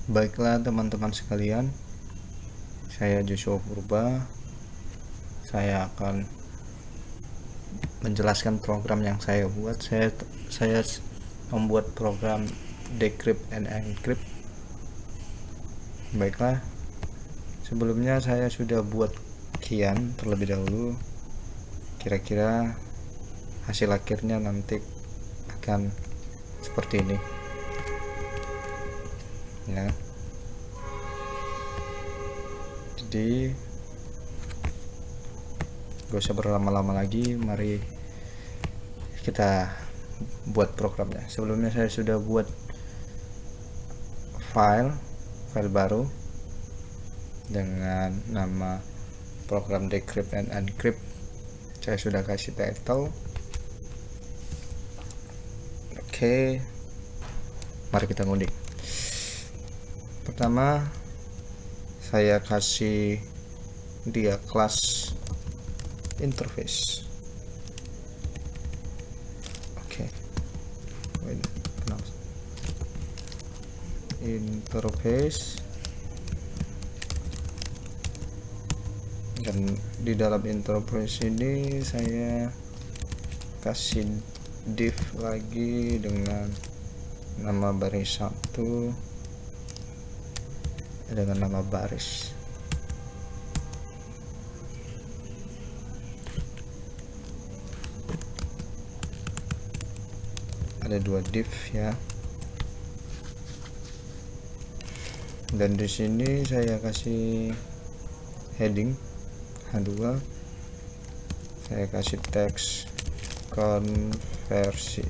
Baiklah teman-teman sekalian, saya Joshua Purba. Saya akan menjelaskan program yang saya buat. Saya membuat program decrypt and encrypt. Baiklah, sebelumnya saya sudah buat kian terlebih dahulu. Kira-kira hasil akhirnya nanti akan seperti ini ya. Jadi gak usah berlama-lama lagi, mari kita buat programnya. Sebelumnya saya sudah buat file baru dengan nama program decrypt and encrypt. Saya sudah kasih title. Oke, mari kita ngulik. Pertama, saya kasih dia kelas interface. Oke, interface, dan di dalam interface ini saya kasih div lagi dengan nama baris 1 dengan nama baris. Ada 2 div ya. Dan di sini saya kasih heading H2. Saya kasih teks konversi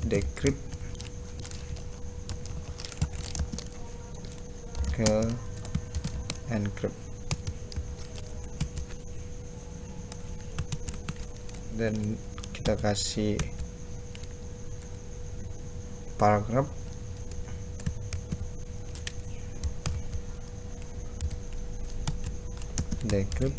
decrypt ke encrypt, dan kita kasih paragraf decrypt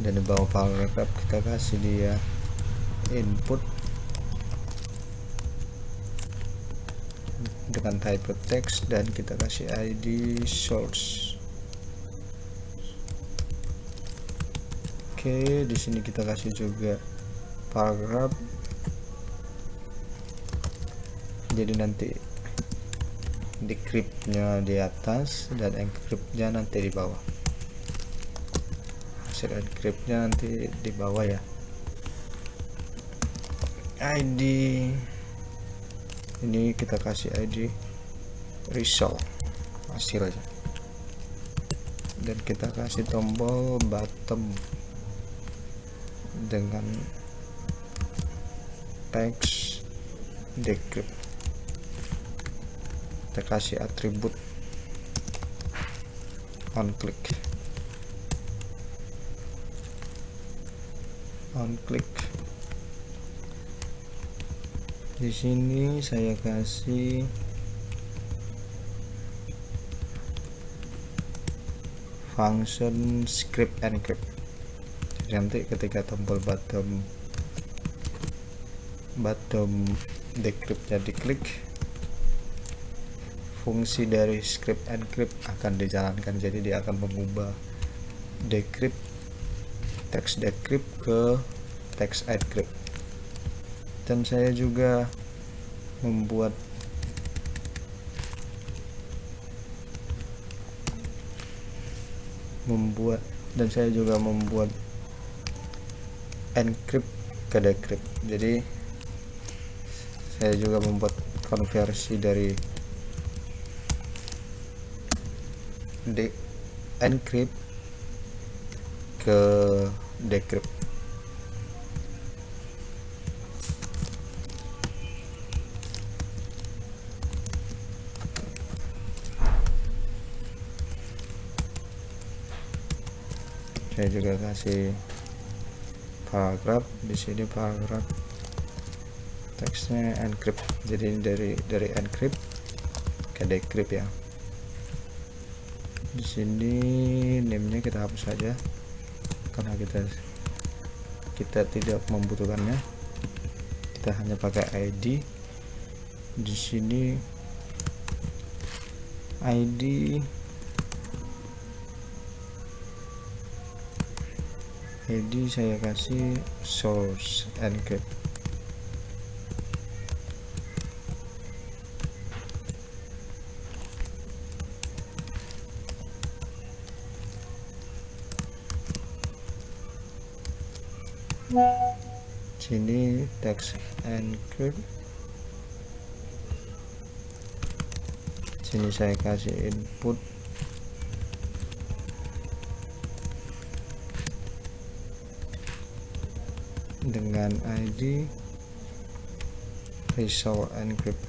dan di bawah paragraf kita kasih dia input dengan type text, dan kita kasih ID source. Oke, di sini kita kasih juga paragraf. Jadi nanti decryptnya di atas dan encryptnya nanti di bawah. Hasil encryptnya nanti di bawah ya. ID ini kita kasih ID result hasilnya, dan kita kasih tombol bottom dengan teks decrypt. Kita kasih atribut on click. Di sini saya kasih function script encrypt. Jadi nanti ketika tombol bottom decryptnya diklik, fungsi dari script encrypt akan dijalankan. Jadi dia akan mengubah teks decrypt ke teks encrypt. Dan saya juga membuat encrypt ke decrypt. Jadi saya juga membuat konversi dari encrypt ke decrypt. Saya juga kasih paragraf. Di sini paragraf teksnya encrypt. Jadi dari encrypt ke decrypt ya. Di sini name-nya kita hapus saja karena kita tidak membutuhkannya. Kita hanya pakai ID. Di sini ID saya kasih source encrypt. Sini text encrypt. Sini saya kasih input dengan ID result encrypt.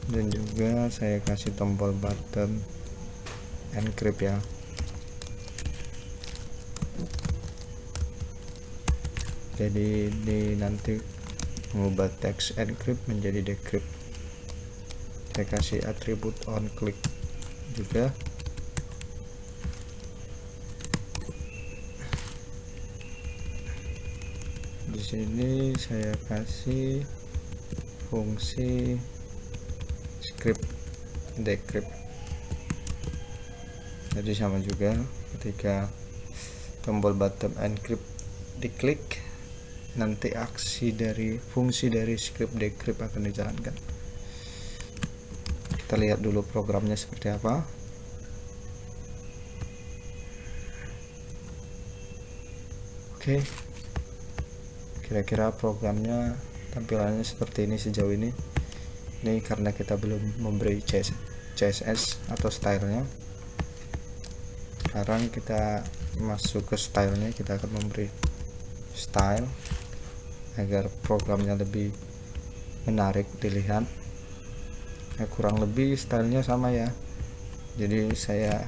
Dan juga saya kasih tombol button encrypt ya. Jadi ini nanti mengubah text encrypt menjadi decrypt. Saya kasih atribut on click juga. Di sini saya kasih fungsi script decrypt. Jadi sama juga, ketika tombol button encrypt diklik, nanti fungsi dari script decrypt akan dijalankan. Kita lihat dulu programnya seperti apa. Oke, kira-kira programnya tampilannya seperti ini sejauh ini. Ini karena kita belum memberi CSS atau stylenya. Sekarang kita masuk ke stylenya. Kita akan memberi style agar programnya lebih menarik dilihat. Kurang lebih stylenya sama ya. Jadi saya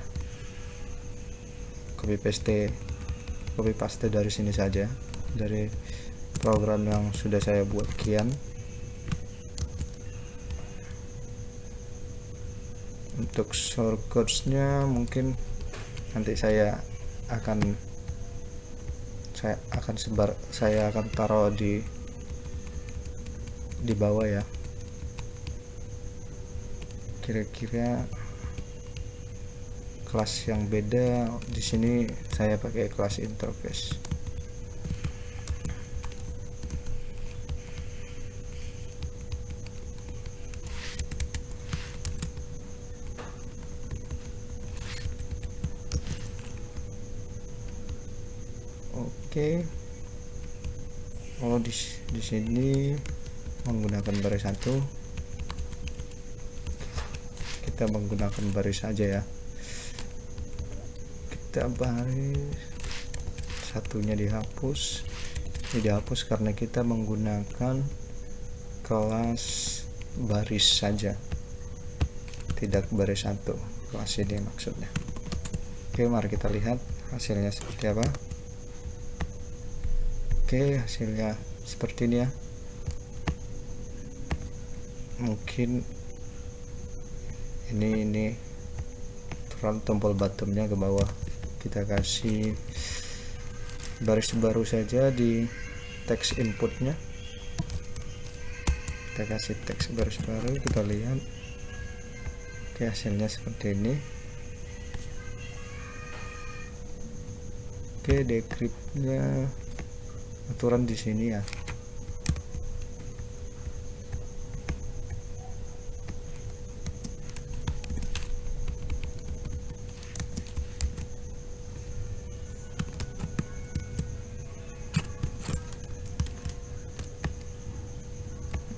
copy paste dari sini saja, dari program yang sudah saya buat kian. Untuk shortcutsnya mungkin nanti saya akan taruh di bawah ya. Kira-kira kelas yang beda di sini saya pakai kelas interface. Oke. Kalau di sini menggunakan baris 1, kita menggunakan baris saja ya. Kita baris satunya dihapus. Ini dihapus karena kita menggunakan kelas baris saja, tidak baris 1. Kelas ini maksudnya. Oke, mari kita lihat hasilnya seperti apa. Oke, hasilnya seperti ini ya. Mungkin ini tombol bottomnya ke bawah. Kita kasih baris baru saja di teks inputnya. Kita kasih teks baris baru, kita lihat. Oke, hasilnya seperti ini. Oke, decryptnya aturan di sini ya.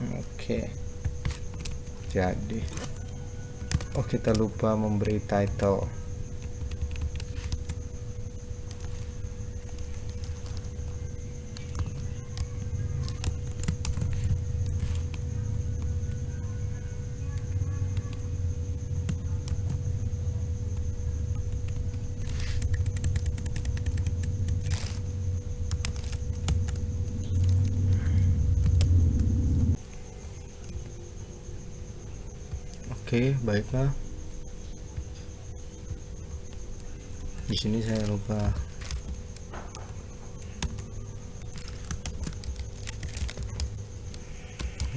Oke, jadi kita lupa memberi title. Oke, baiklah. Di sini saya lupa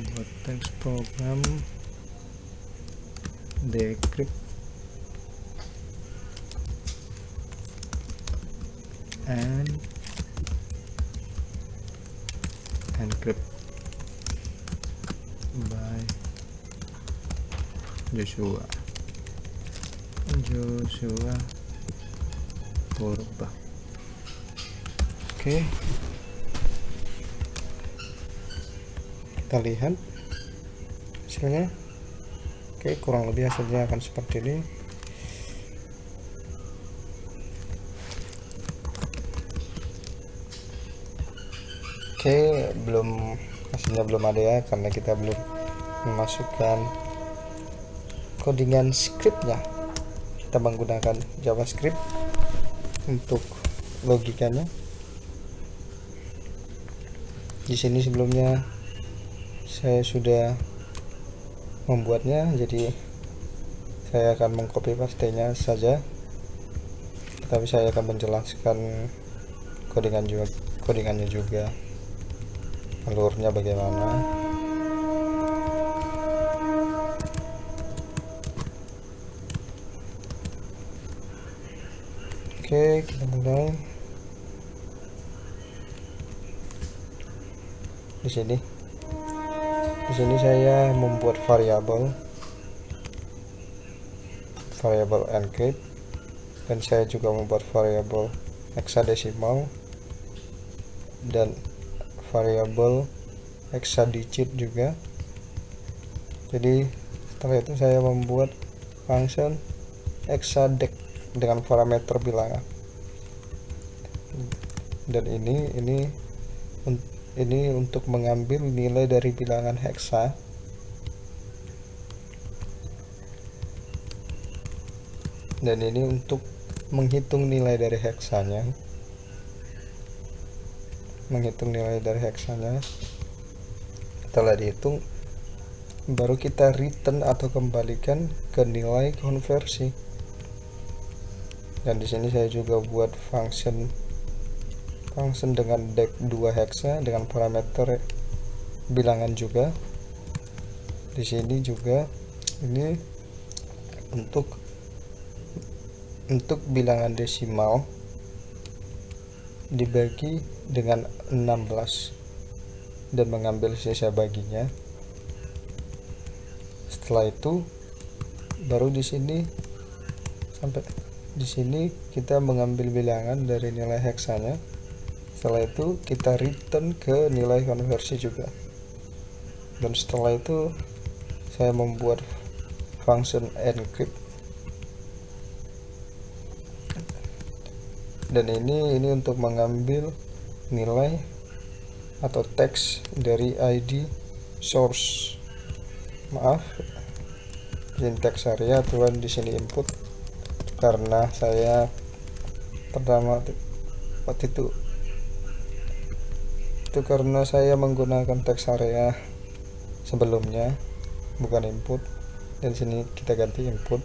buat teks program decrypt and encrypt by Joshua Purba. Oke, kita lihat hasilnya. Oke, kurang lebih hasilnya akan seperti ini. Oke, hasilnya belum ada ya, karena kita belum memasukkan codingan scriptnya. Kita menggunakan JavaScript untuk logikanya. Di sini sebelumnya saya sudah membuatnya, jadi saya akan mengcopy pastenya saja, tapi saya akan menjelaskan codingannya juga, alurnya bagaimana. Oke, kita mulai. Di sini saya membuat variabel encrypt, dan saya juga membuat variabel hexadesimal dan variabel hexadigit juga. Jadi setelah itu saya membuat function hexadec dengan parameter bilangan, dan ini untuk mengambil nilai dari bilangan hexa, dan ini untuk menghitung nilai dari heksanya. Setelah dihitung, baru kita return atau kembalikan ke nilai konversi. Dan di sini saya juga buat function dengan dec 2 hexa dengan parameter bilangan juga. Di sini juga ini untuk bilangan desimal dibagi dengan 16 dan mengambil sisa baginya. Setelah itu baru di sini kita mengambil bilangan dari nilai heksanya. Setelah itu kita return ke nilai konversi juga. Dan setelah itu saya membuat function encrypt. Dan ini untuk mengambil nilai atau teks dari ID source. Maaf, syntax area tuan di sini input, karena saya pertama waktu itu karena saya menggunakan teks area sebelumnya, bukan input, dan sini kita ganti input.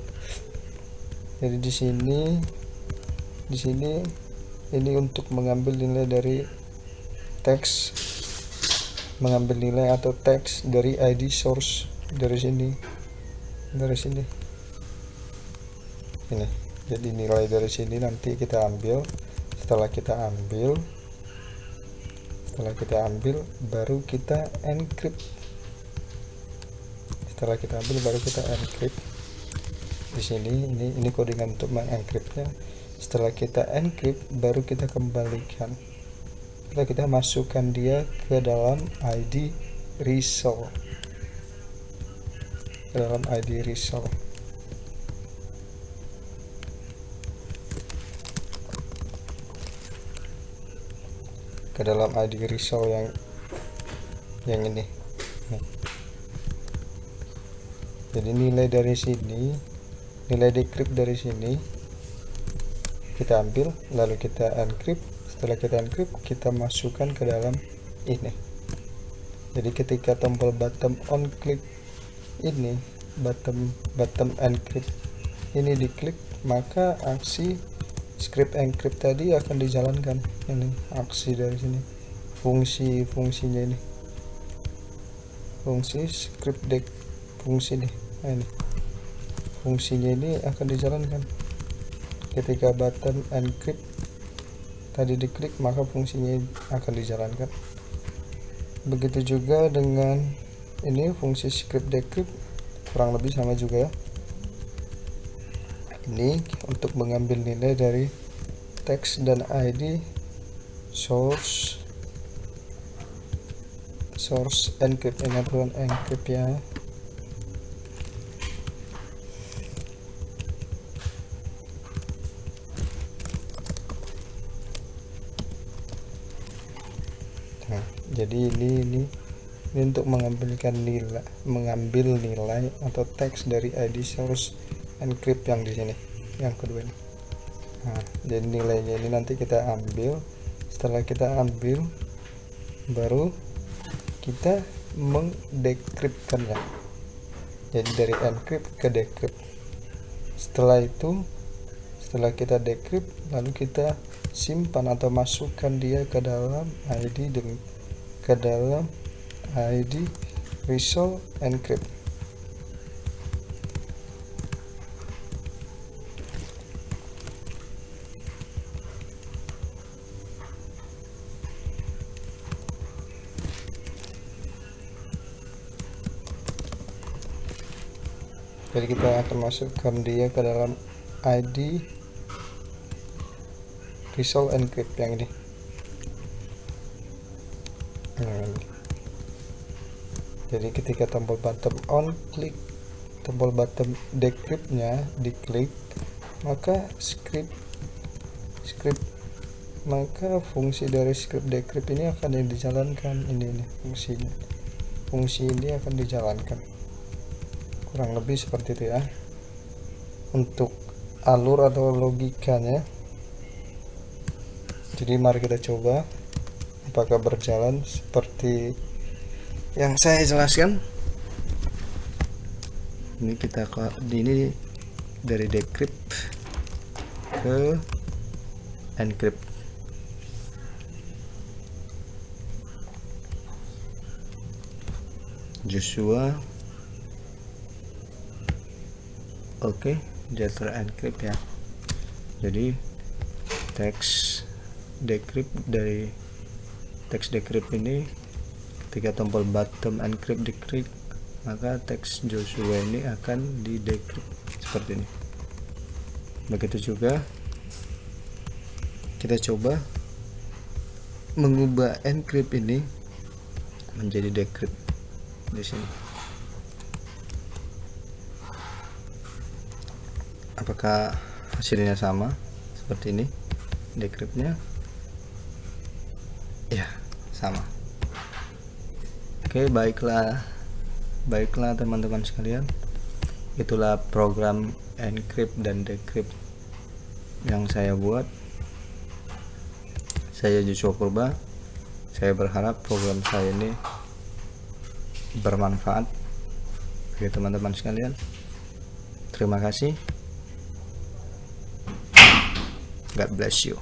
Jadi di sini ini untuk mengambil nilai dari teks, mengambil nilai atau teks dari ID source dari sini. Ini. Jadi nilai dari sini nanti kita ambil. Setelah kita ambil baru kita encrypt. Di sini ini codingan untuk mengencryptnya. Setelah kita encrypt baru kita kembalikan. Kita masukkan dia ke dalam ID result. Ke dalam ID result yang ini. Jadi nilai decrypt dari sini kita ambil, lalu kita encrypt. Setelah kita encrypt, kita masukkan ke dalam ini. Jadi ketika tombol button on click ini, bottom encrypt ini diklik, maka aksi script encrypt tadi akan dijalankan. Ini aksi dari sini, fungsinya ini, fungsi script fungsi nih. Nah, ini fungsinya ini akan dijalankan ketika button encrypt tadi diklik, maka fungsinya akan dijalankan. Begitu juga dengan ini fungsi script decrypt, kurang lebih sama juga ya. Ini untuk mengambil nilai dari teks dan ID source encrypt, ini bukan encrypt ya. Nah, jadi ini untuk mengambil nilai atau teks dari ID source encrypt yang di sini, yang kedua ini. Nah, jadi nilainya ini nanti kita ambil. Setelah kita ambil, baru kita mengdekripkannya. Jadi dari encrypt ke decrypt. Setelah itu, setelah kita decrypt, lalu kita simpan atau masukkan dia ke dalam ID resolve encrypt. Jadi kita akan masukkan dia ke dalam ID resolve encrypt yang ini. Jadi ketika tombol bottom on klik, tombol bottom decryptnya diklik, maka maka fungsi dari script decrypt ini akan dijalankan. Ini fungsi ini akan dijalankan, kurang lebih seperti itu ya untuk alur atau logikanya. Jadi mari kita coba apakah berjalan seperti yang saya jelaskan. Ini kita ini dari decrypt ke encrypt. Joshua, oke, dia terencrypt ya. Jadi teks decrypt, dari teks decrypt ini ketika tombol bottom encrypt diklik, maka teks Joshua ini akan di decrypt seperti ini. Begitu juga kita coba mengubah encrypt ini menjadi decrypt di sini. Apakah hasilnya sama seperti ini decryptnya? Ya, sama. Oke, baiklah teman-teman sekalian, itulah program encrypt dan decrypt yang saya buat. Saya Joshua Purba. Saya berharap program saya ini bermanfaat bagi teman-teman sekalian. Terima kasih. God bless you.